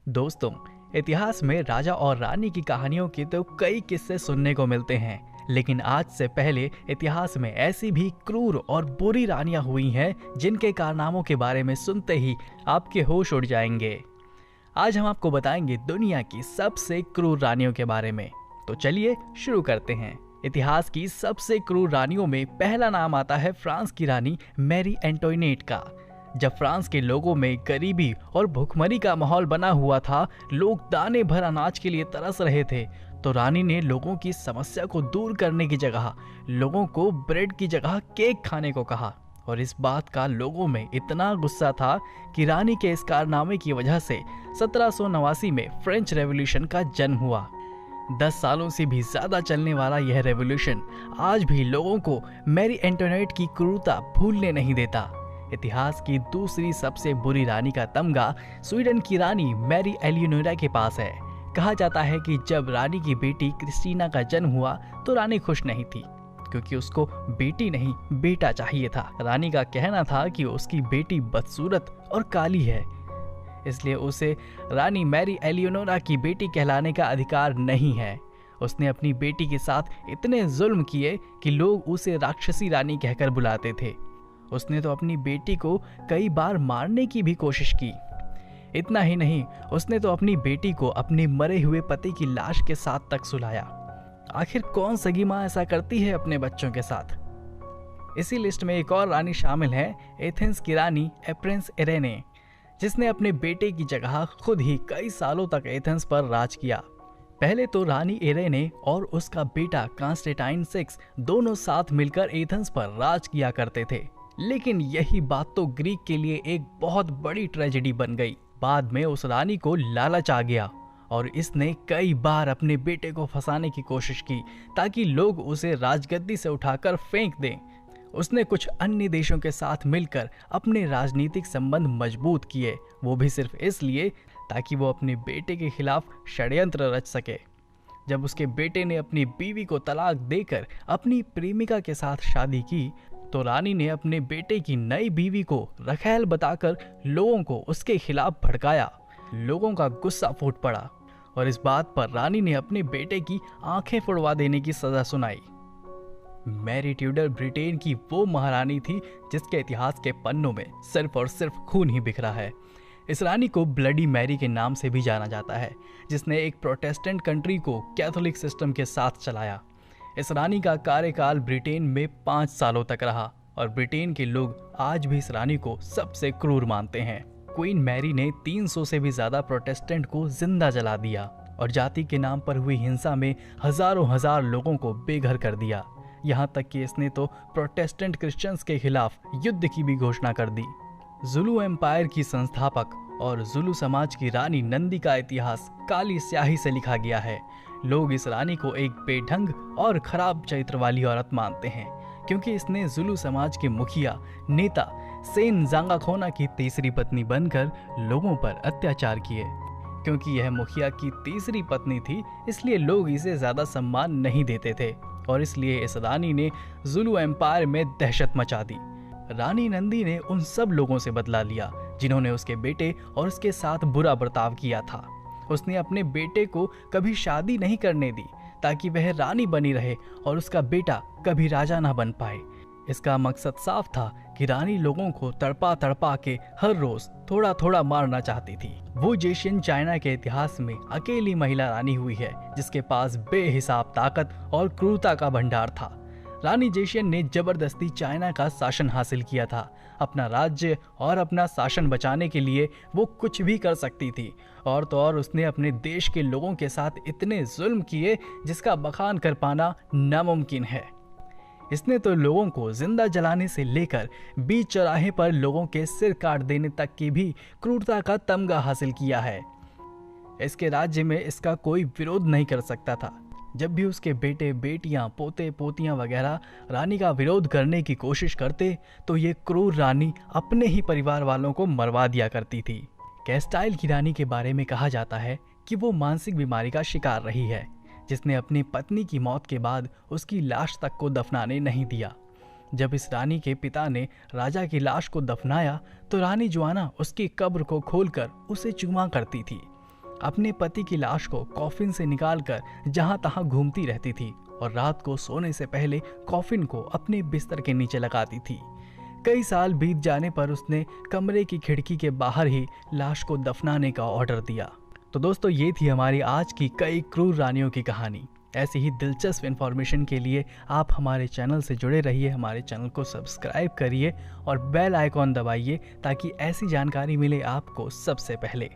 दोस्तों, इतिहास में राजा और रानी की कहानियों के तो कई किस्से सुनने को मिलते हैं, लेकिन आज से पहले इतिहास में ऐसी भी क्रूर और बुरी रानियां हुई हैं जिनके कारनामों के बारे में सुनते ही आपके होश उड़ जाएंगे। आज हम आपको बताएंगे दुनिया की सबसे क्रूर रानियों के बारे में। तो चलिए शुरू करते हैं। इतिहास की सबसे क्रूर रानियों में पहला नाम आता है फ्रांस की रानी मैरी एंटोइनेट का। जब फ्रांस के लोगों में गरीबी और भुखमरी का माहौल बना हुआ था, लोग दाने भर अनाज के लिए तरस रहे थे, तो रानी ने लोगों की समस्या को दूर करने की जगह लोगों को ब्रेड की जगह केक खाने को कहा। और इस बात का लोगों में इतना गुस्सा था कि रानी के इस कारनामे की वजह से 1789 में फ्रेंच रेवोल्यूशन का जन्म हुआ। 10 सालों से भी ज्यादा चलने वाला यह रेवोल्यूशन आज भी लोगों को मैरी एंटोनेट की क्रूरता भूलने नहीं देता। इतिहास की दूसरी सबसे बुरी रानी का तमगा स्वीडन की रानी मैरी एलियोनोरा के पास है। कहा जाता है कि जब रानी की बेटी क्रिस्टीना का जन्म हुआ तो रानी खुश नहीं थी, क्योंकि उसको बेटी नहीं बेटा चाहिए था। रानी का कहना था कि उसकी बेटी बदसूरत और काली है, इसलिए उसे रानी मैरी एलियोनोरा की बेटी कहलाने का अधिकार नहीं है। उसने अपनी बेटी के साथ इतने जुल्म किए कि लोग उसे राक्षसी रानी कहकर बुलाते थे। उसने तो अपनी बेटी को कई बार मारने की भी कोशिश की। इतना ही नहीं, उसने तो अपनी बेटी को अपने मरे हुए पति की लाश के साथ तक सुलाया। आखिर कौन सगी माँ ऐसा करती है अपने बच्चों के साथ? इसी लिस्ट में एक और रानी शामिल है, एथेंस की रानी एप्रिंस इरेने, जिसने अपने बेटे की जगह खुद ही कई सालों तक एथेंस पर राज किया। पहले तो रानी इरेने और उसका बेटा कॉन्स्टेंटाइन 6 दोनों साथ मिलकर एथेंस पर राज किया करते थे, लेकिन यही बात तो ग्रीक के लिए एक बहुत बड़ी ट्रेजेडी बन गई। बाद में उस रानी को लालच आ गया और इसने कई बार अपने बेटे को फंसाने की कोशिश की ताकि लोग उसे राजगद्दी से उठाकर फेंक दें। उसने कुछ अन्य देशों के साथ मिलकर अपने राजनीतिक संबंध मजबूत किए, वो भी सिर्फ इसलिए ताकि वो अपने बेटे के खिलाफ षड्यंत्र रच सके। जब उसके बेटे ने अपनी बीवी को तलाक देकर अपनी प्रेमिका के साथ शादी की, तो रानी ने अपने बेटे की नई बीवी को रखैल बताकर लोगों को उसके खिलाफ भड़काया। लोगों का गुस्सा फूट पड़ा और इस बात पर रानी ने अपने बेटे की आंखें फुड़वा देने की सजा सुनाई। मैरी ट्यूडर ब्रिटेन की वो महारानी थी जिसके इतिहास के पन्नों में सिर्फ और सिर्फ खून ही बिखरा है। इस रानी को ब्लडी मैरी के नाम से भी जाना जाता है, जिसने एक प्रोटेस्टेंट कंट्री को कैथोलिक सिस्टम के साथ चलाया। इस रानी का कार्यकाल ब्रिटेन में 5 सालों तक रहा और ब्रिटेन के लोग आज भी इस रानी को सबसे क्रूर मानते हैं। क्वीन मैरी ने 300 से भी ज्यादा प्रोटेस्टेंट को जिंदा जला दिया और जाति के नाम पर हुई हिंसा में हजार लोगों को बेघर कर दिया। यहाँ तक कि इसने तो प्रोटेस्टेंट क्रिश्चियंस के खिलाफ युद्ध की भी घोषणा कर दी। जुलू एम्पायर की संस्थापक और जुलू समाज की रानी नंदी का इतिहास काली स्याही से लिखा गया है। लोग इस रानी को एक बेढंग और खराब चरित्र वाली औरत मानते हैं, क्योंकि इसने जुलू समाज के मुखिया नेता सेन जांगाखोना की तीसरी पत्नी बनकर लोगों पर अत्याचार किए। क्योंकि यह मुखिया की तीसरी पत्नी थी, इसलिए लोग इसे ज्यादा सम्मान नहीं देते थे और इसलिए इस रानी ने जुलू एम्पायर में दहशत मचा दी। रानी नंदी ने उन सब लोगों से बदला लिया जिन्होंने उसके बेटे और उसके साथ बुरा बर्ताव किया था। उसने अपने बेटे को कभी शादी नहीं करने दी ताकि वह रानी बनी रहे और उसका बेटा कभी राजा ना बन पाए। इसका मकसद साफ था कि रानी लोगों को तड़पा तड़पा के हर रोज थोड़ा थोड़ा मारना चाहती थी। वो जेशियन चाइना के इतिहास में अकेली महिला रानी हुई है जिसके पास बेहिसाब ताकत और क्रूरता का भंडार था। रानी जेशियन ने जबरदस्ती चाइना का शासन हासिल किया था। अपना राज्य और अपना शासन बचाने के लिए वो कुछ भी कर सकती थी, और तो और उसने अपने देश के लोगों के साथ इतने जुल्म किए जिसका बखान कर पाना नामुमकिन है। इसने तो लोगों को जिंदा जलाने से लेकर बीच चौराहे पर लोगों के सिर काट देने तक की भी क्रूरता का तमगा हासिल किया है। इसके राज्य में इसका कोई विरोध नहीं कर सकता था। जब भी उसके बेटे बेटियां पोते पोतियां वगैरह रानी का विरोध करने की कोशिश करते, तो ये क्रूर रानी अपने ही परिवार वालों को मरवा दिया करती थी। कैस्टाइल की रानी के बारे में कहा जाता है कि वो मानसिक बीमारी का शिकार रही है, जिसने अपनी पत्नी की मौत के बाद उसकी लाश तक को दफनाने नहीं दिया। जब इस रानी के पिता ने राजा की लाश को दफनाया तो रानी जोआना उसकी कब्र को खोलकर उसे चूमा करती थी। अपने पति की लाश को कॉफिन से निकालकर जहां तहां घूमती रहती थी और रात को सोने से पहले कॉफिन को अपने बिस्तर के नीचे लगाती थी। कई साल बीत जाने पर उसने कमरे की खिड़की के बाहर ही लाश को दफनाने का ऑर्डर दिया। तो दोस्तों, ये थी हमारी आज की कई क्रूर रानियों की कहानी। ऐसी ही दिलचस्प इन्फॉर्मेशन के लिए आप हमारे चैनल से जुड़े रहिए, हमारे चैनल को सब्सक्राइब करिए और बेल आइकॉन दबाइए ताकि ऐसी जानकारी मिले आपको सबसे पहले।